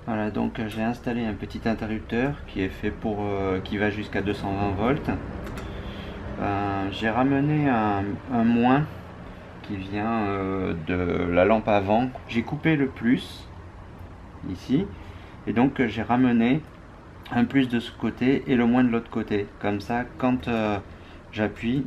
Voilà, donc j'ai installé un petit interrupteur qui est fait pour qui va jusqu'à 220 volts. J'ai ramené un moins qui vient de la lampe avant. J'ai coupé le plus ici et donc j'ai ramené un plus de ce côté et le moins de l'autre côté. Comme ça, quand j'appuie,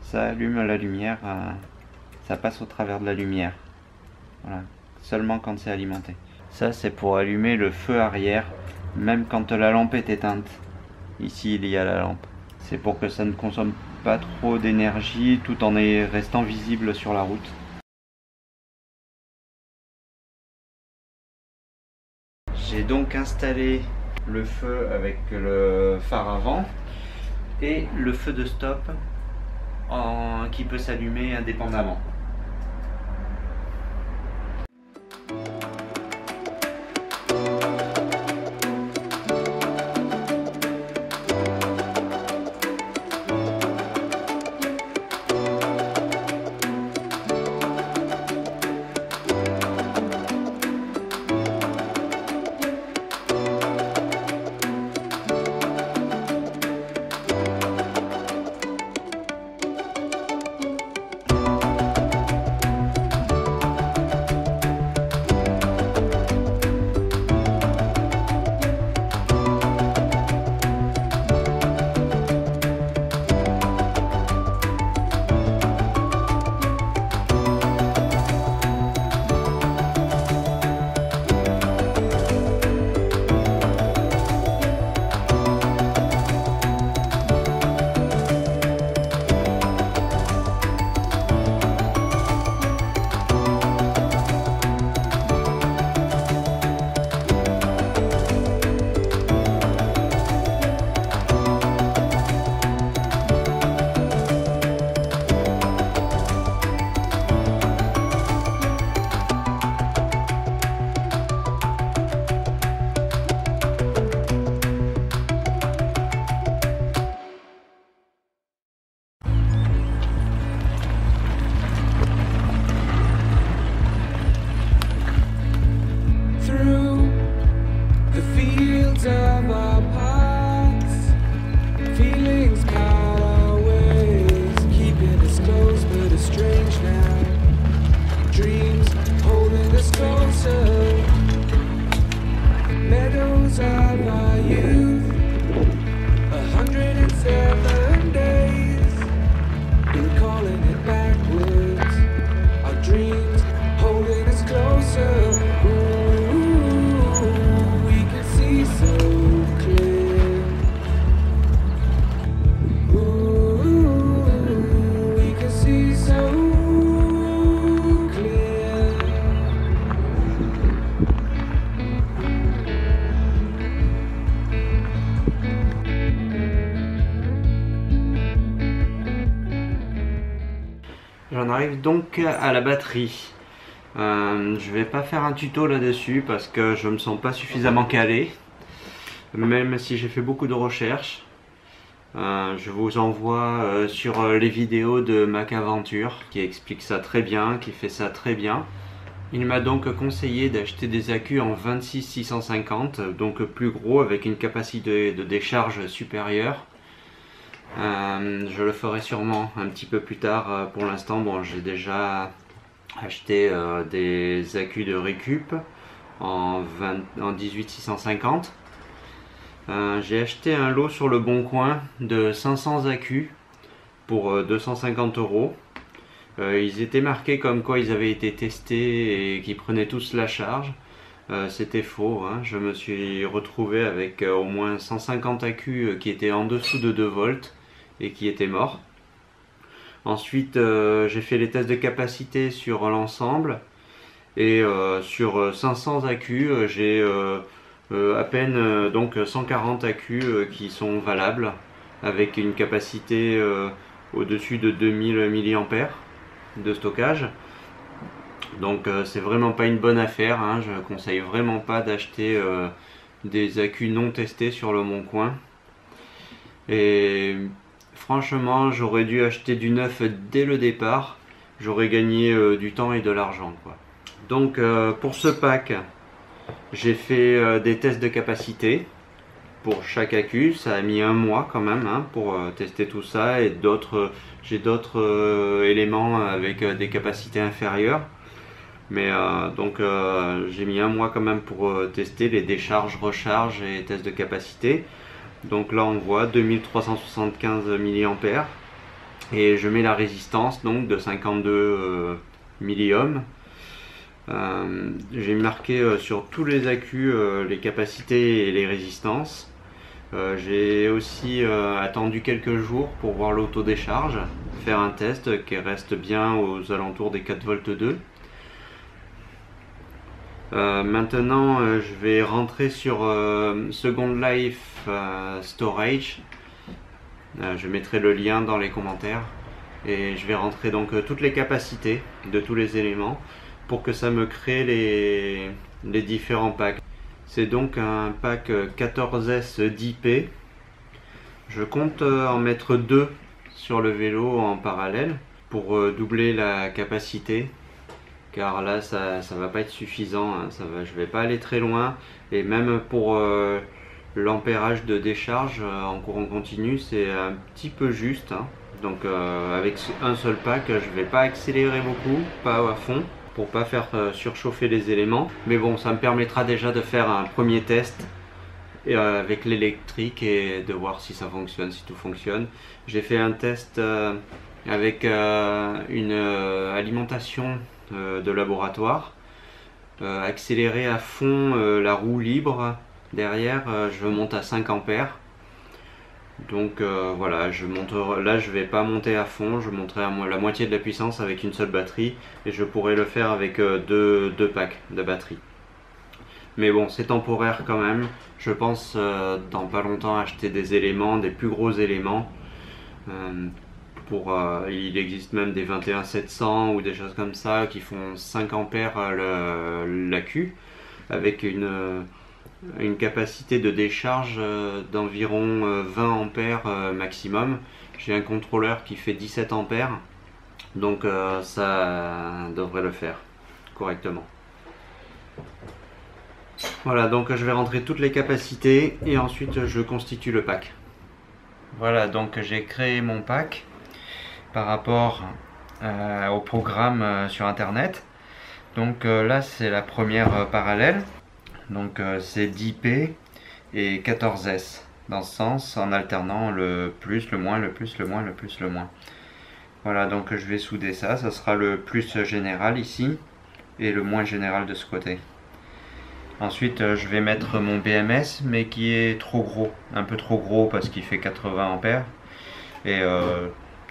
ça allume la lumière, ça passe au travers de la lumière. Voilà, seulement quand c'est alimenté. Ça, c'est pour allumer le feu arrière, même quand la lampe est éteinte. Ici, il y a la lampe. C'est pour que ça ne consomme pas trop d'énergie tout en restant visible sur la route. J'ai donc installé le feu avec le phare avant et le feu de stop qui peut s'allumer indépendamment. J'en arrive donc à la batterie. Je vais pas faire un tuto là-dessus parce que je me sens pas suffisamment calé, même si j'ai fait beaucoup de recherches. Je vous envoie sur les vidéos de MacAventure qui explique ça très bien, qui fait ça très bien. Il m'a donc conseillé d'acheter des accus en 26650, donc plus gros avec une capacité de décharge supérieure. Je le ferai sûrement un petit peu plus tard. Pour l'instant, bon, j'ai déjà acheté des accus de récup en 18650. J'ai acheté un lot sur le Bon Coin de 500 accus pour 250 €. Ils étaient marqués comme quoi ils avaient été testés et qu'ils prenaient tous la charge. C'était faux, hein. Je me suis retrouvé avec au moins 150 accus qui étaient en dessous de 2 volts et qui étaient morts. Ensuite, j'ai fait les tests de capacité sur l'ensemble et sur 500 accus, j'ai à peine donc 140 accus qui sont valables avec une capacité au-dessus de 2000 mAh de stockage. Donc c'est vraiment pas une bonne affaire, hein. Je conseille vraiment pas d'acheter des accus non testés sur le Bon Coin. Et franchement, j'aurais dû acheter du neuf dès le départ. J'aurais gagné du temps et de l'argent, quoi. Donc pour ce pack, J'ai fait des tests de capacité pour chaque accu. Ça a mis un mois quand même hein, pour tester tout ça, et j'ai d'autres éléments avec des capacités inférieures. Mais donc j'ai mis un mois quand même pour tester les décharges, recharges et tests de capacité. Donc là on voit 2375 mA et je mets la résistance donc de 52 milliohms. J'ai marqué sur tous les accus les capacités et les résistances. J'ai aussi attendu quelques jours pour voir l'autodécharge, faire un test qui reste bien aux alentours des 4,2 V. Maintenant je vais rentrer sur Second Life Storage. Je mettrai le lien dans les commentaires et je vais rentrer donc toutes les capacités de tous les éléments pour que ça me crée les différents packs. C'est donc un pack 14S 10P. Je compte en mettre 2 sur le vélo en parallèle pour doubler la capacité, car là ça va pas être suffisant, hein. Je vais pas aller très loin, et même pour l'ampérage de décharge en courant continu c'est un petit peu juste hein. Donc avec un seul pack je vais pas accélérer beaucoup, pas à fond, pour pas faire surchauffer les éléments, mais bon, ça me permettra déjà de faire un premier test avec l'électrique et de voir si ça fonctionne, si tout fonctionne. J'ai fait un test avec une alimentation de laboratoire, accélérer à fond la roue libre derrière, je monte à 5 ampères. Donc voilà, là je vais pas monter à fond, je monterai à la moitié de la puissance avec une seule batterie, et je pourrais le faire avec deux packs de batterie. Mais bon, c'est temporaire quand même. Je pense dans pas longtemps acheter des éléments, des plus gros éléments. Il existe même des 21700 ou des choses comme ça qui font 5 ampères l'accu, avec une capacité de décharge d'environ 20 ampères maximum. J'ai un contrôleur qui fait 17 ampères, donc ça devrait le faire correctement. Voilà, donc je vais rentrer toutes les capacités et ensuite je constitue le pack. Voilà, donc j'ai créé mon pack par rapport au programme sur internet. Donc là c'est la première parallèle. Donc c'est 10P et 14S dans ce sens, en alternant le plus, le moins, le plus, le moins, le plus, le moins. Voilà, donc je vais souder ça. Ça sera le plus général ici et le moins général de ce côté. Ensuite je vais mettre mon BMS, mais qui est trop gros, un peu trop gros parce qu'il fait 80 ampères. Et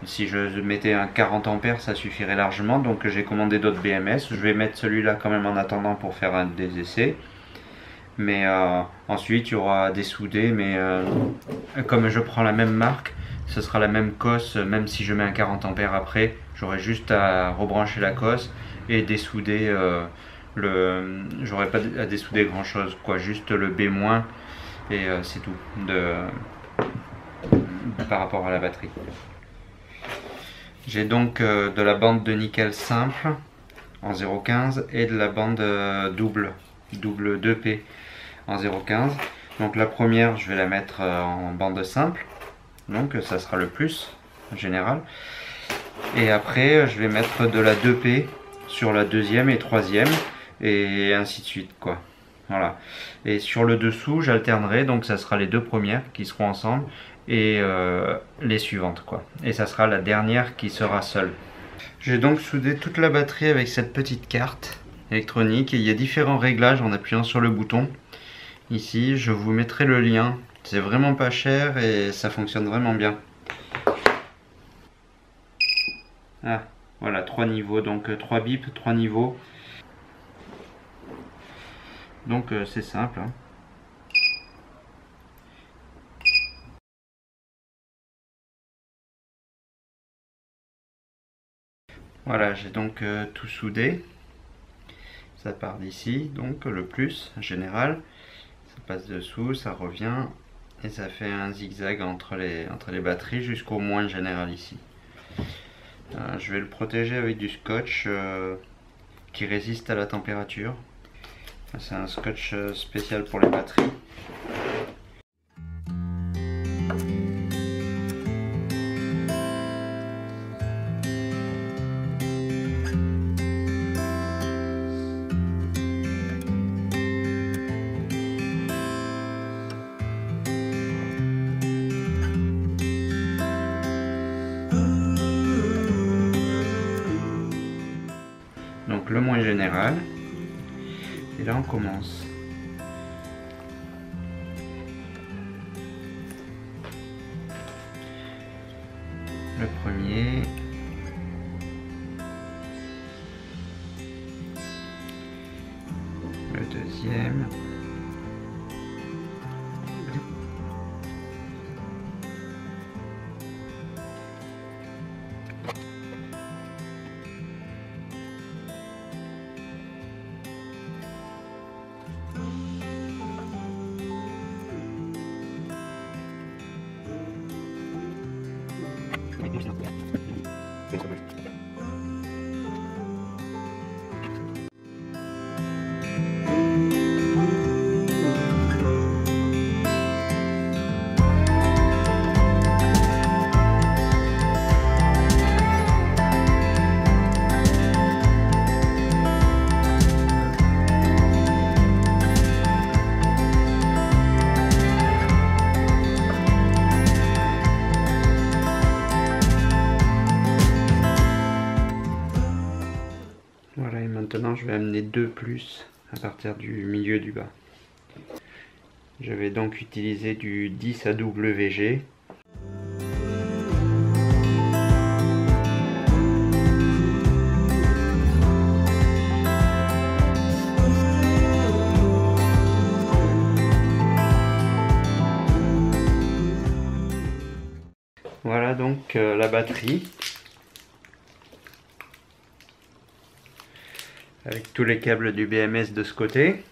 si je mettais un 40 ampères ça suffirait largement, donc j'ai commandé d'autres BMS. Je vais mettre celui-là quand même en attendant pour faire des essais. Mais ensuite il y aura des soudés, mais comme je prends la même marque, ce sera la même cosse. Même si je mets un 40 ampères après, j'aurai juste à rebrancher la cosse et dessouder j'aurai pas à dessouder grand chose quoi, juste le B- et c'est tout par rapport à la batterie. J'ai donc de la bande de nickel simple en 0,15 et de la bande double 2P en 0,15. Donc la première je vais la mettre en bande simple, donc ça sera le plus général, et après je vais mettre de la 2P sur la deuxième et troisième et ainsi de suite quoi. Voilà, et sur le dessous j'alternerai, donc ça sera les deux premières qui seront ensemble et les suivantes quoi, et ça sera la dernière qui sera seule. J'ai donc soudé toute la batterie avec cette petite carte électronique, et il y a différents réglages en appuyant sur le bouton. Ici je vous mettrai le lien, c'est vraiment pas cher et ça fonctionne vraiment bien. Ah voilà, 3 niveaux, donc 3 bips, 3 niveaux. Donc c'est simple hein. Voilà, j'ai donc tout soudé. Ça part d'ici, donc le plus général, ça passe dessous, ça revient et ça fait un zigzag entre les batteries jusqu'au moins général ici. Je vais le protéger avec du scotch qui résiste à la température. C'est un scotch spécial pour les batteries. Donc le moins général. Et là on commence. Le premier. Le deuxième. Voilà, et maintenant je vais amener 2 plus à partir du milieu du bas. Je vais donc utiliser du 10 AWG. Voilà donc la batterie. Avec tous les câbles du BMS de ce côté.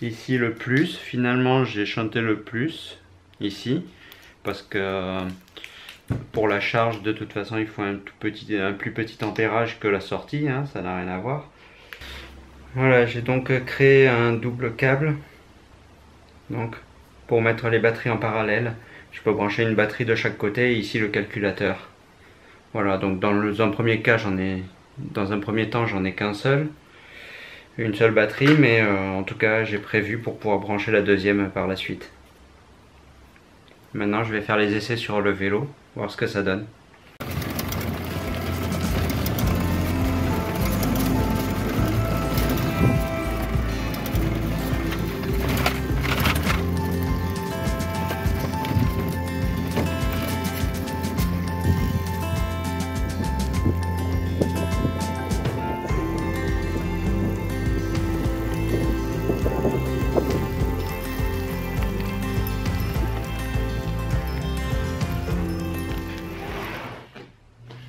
Ici le plus, finalement j'ai chanté le plus ici parce que pour la charge de toute façon il faut un plus petit ampérage que la sortie, hein, ça n'a rien à voir. Voilà, j'ai donc créé un double câble donc pour mettre les batteries en parallèle. Je peux brancher une batterie de chaque côté et ici le calculateur. Voilà, donc dans un premier cas dans un premier temps j'en ai qu'un seul. Une seule batterie, mais en tout cas j'ai prévu pour pouvoir brancher la deuxième par la suite. Maintenant je vais faire les essais sur le vélo, voir ce que ça donne.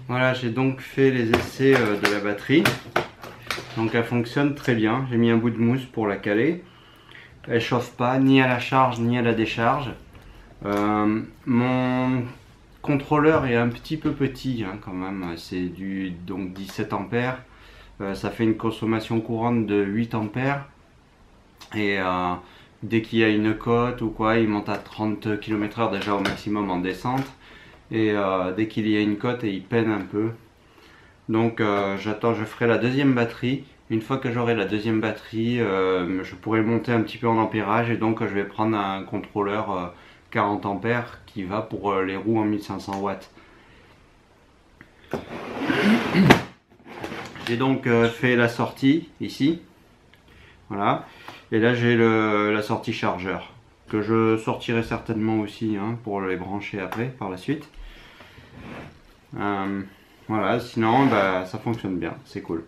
Voilà, j'ai donc fait les essais de la batterie. Donc elle fonctionne très bien. J'ai mis un bout de mousse pour la caler. Elle chauffe pas ni à la charge ni à la décharge. Mon contrôleur est un petit peu petit hein, quand même. C'est donc 17 ampères. Ça fait une consommation courante de 8 ampères. Et dès qu'il y a une côte ou quoi, il monte à 30 km/h déjà au maximum en descente. Et dès qu'il y a une côte, il peine un peu. Donc je ferai la deuxième batterie. Une fois que j'aurai la deuxième batterie, je pourrai monter un petit peu en ampérage. Et donc je vais prendre un contrôleur 40 ampères qui va pour les roues en 1500 watts. J'ai donc fait la sortie ici. Voilà. Et là j'ai la sortie chargeur, que je sortirai certainement aussi hein, pour les brancher après par la suite. Voilà, sinon bah, ça fonctionne bien, c'est cool.